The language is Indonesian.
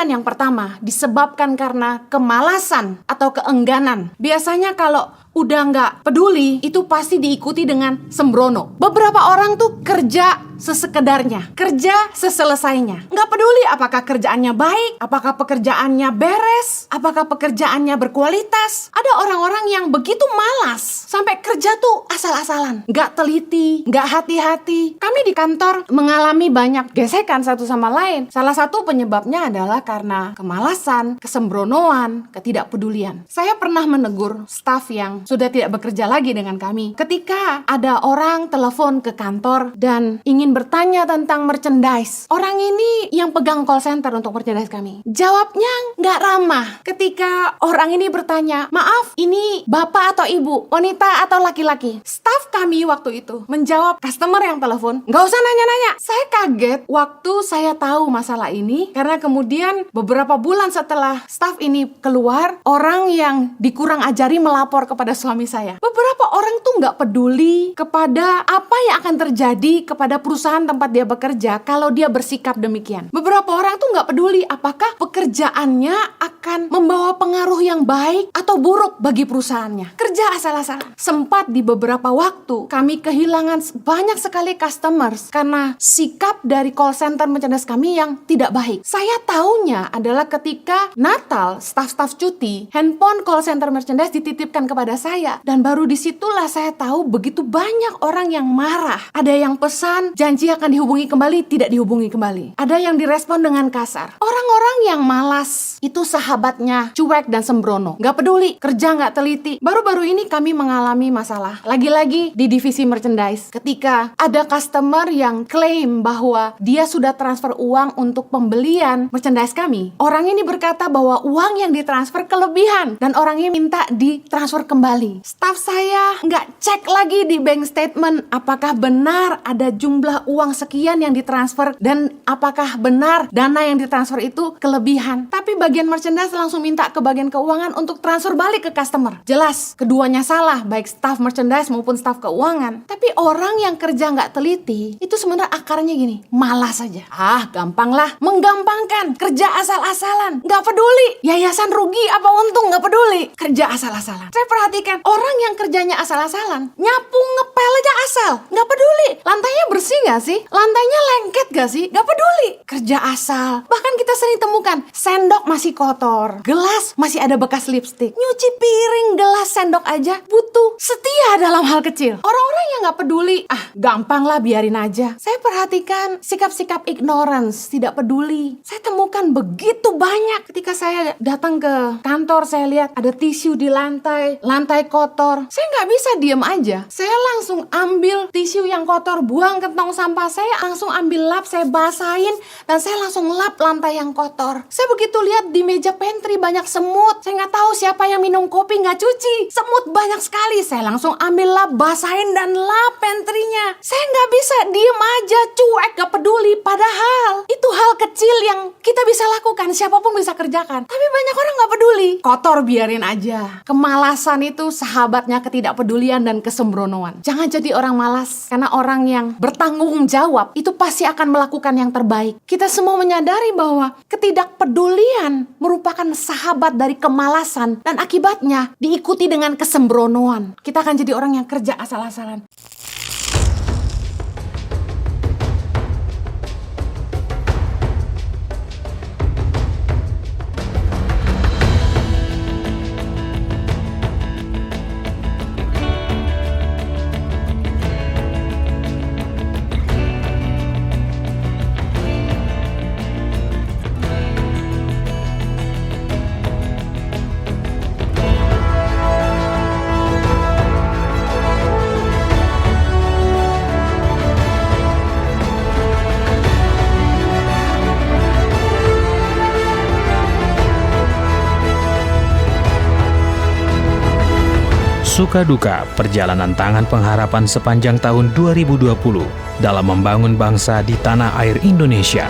Ketidakpedulian yang pertama disebabkan karena kemalasan atau keengganan. Biasanya kalau udah nggak peduli, itu pasti diikuti dengan sembrono. Beberapa orang tuh kerja sesekedarnya, kerja seselesainya. Nggak peduli apakah kerjaannya baik, apakah pekerjaannya beres, apakah pekerjaannya berkualitas. Ada orang-orang yang begitu malas, sampai kerja tuh asal-asalan, nggak teliti, nggak hati-hati. Kami di kantor mengalami banyak gesekan satu sama lain. Salah satu penyebabnya adalah karena kemalasan, kesembronoan, ketidakpedulian. Saya pernah menegur staf yang sudah tidak bekerja lagi dengan kami. Ketika ada orang telepon ke kantor dan ingin bertanya tentang merchandise, orang ini yang pegang call center untuk merchandise kami, jawabnya nggak ramah. Ketika orang ini bertanya, maaf, ini bapak atau ibu, wanita atau laki-laki? Staf kami waktu itu menjawab customer yang telepon, nggak usah nanya-nanya. Saya kaget waktu saya tahu masalah ini, karena kemudian beberapa bulan setelah staf ini keluar, orang yang dikurang ajari melapor kepada suami saya. Beberapa orang tuh nggak peduli kepada apa yang akan terjadi kepada perusahaan tempat dia bekerja kalau dia bersikap demikian. Beberapa orang tuh nggak peduli apakah pekerjaannya akan membawa pengaruh yang baik atau buruk bagi perusahaannya. Kerja asal-asalan. Sempat di beberapa waktu kami kehilangan banyak sekali customers karena sikap dari call center merchandise kami yang tidak baik. Saya taunya adalah ketika Natal, staf-staf cuti, handphone call center merchandise dititipkan kepada saya, dan baru disitulah saya tahu begitu banyak orang yang marah. Ada yang pesan janji akan dihubungi kembali, tidak dihubungi kembali. Ada yang direspon dengan kasar. Orang-orang yang malas itu sahabatnya cuek dan sembrono, nggak peduli, kerja nggak teliti. Baru-baru ini kami mengalami masalah lagi-lagi di divisi merchandise ketika ada customer yang klaim bahwa dia sudah transfer uang untuk pembelian merchandise kami. Orang ini berkata bahwa uang yang ditransfer kelebihan dan orang ini minta ditransfer kembali. Staf saya nggak cek lagi di bank statement apakah benar ada jumlah uang sekian yang ditransfer dan apakah benar dana yang ditransfer itu kelebihan. Tapi bagian merchandise langsung minta ke bagian keuangan untuk transfer balik ke customer. Jelas keduanya salah, baik staf merchandise maupun staf keuangan. Tapi orang yang kerja nggak teliti itu sebenarnya akarnya gini, malas saja. Gampang lah, menggampangkan, kerja asal-asalan, nggak peduli yayasan rugi apa untung, nggak peduli, kerja asal-asalan. Saya perhatikan orang yang kerjanya asal-asalan, nyapu ngepel aja asal, nggak peduli lantainya bersih nggak sih, lantainya lengket nggak sih, nggak peduli, kerja asal. Bahkan kita sering temukan sendok masih kotor, gelas masih ada bekas lipstik, nyuci piring, gelas, sendok aja butuh setia dalam hal kecil. Orang-orang yang nggak peduli, gampang lah, biarin aja. Saya perhatikan sikap-sikap ignorance, tidak peduli. Saya temukan begitu banyak ketika saya datang ke kantor. Saya lihat ada tisu di lantai kotor. Saya nggak bisa diem aja. Saya langsung ambil tisu yang kotor, buang ke tong sampah. Saya langsung ambil lap, saya basahin, dan saya langsung lap lantai yang kotor. Saya begitu lihat di meja pantry banyak semut. Saya nggak tahu siapa yang minum kopi nggak cuci. Semut banyak sekali. Saya langsung ambil lap, basahin, dan lap pantry-nya. Saya nggak bisa diem aja, cuek, gak peduli. Padahal itu hal kecil yang kita bisa lakukan, siapapun bisa kerjakan. Tapi banyak orang gak peduli. Kotor, biarin aja. Kemalasan itu sahabatnya ketidakpedulian dan kesembronoan. Jangan jadi orang malas, karena orang yang bertanggung jawab itu pasti akan melakukan yang terbaik. Kita semua menyadari bahwa ketidakpedulian merupakan sahabat dari kemalasan, dan akibatnya diikuti dengan kesembronoan. Kita akan jadi orang yang kerja asal-asalan. Suka duka perjalanan tangan pengharapan sepanjang tahun 2020 dalam membangun bangsa di tanah air Indonesia.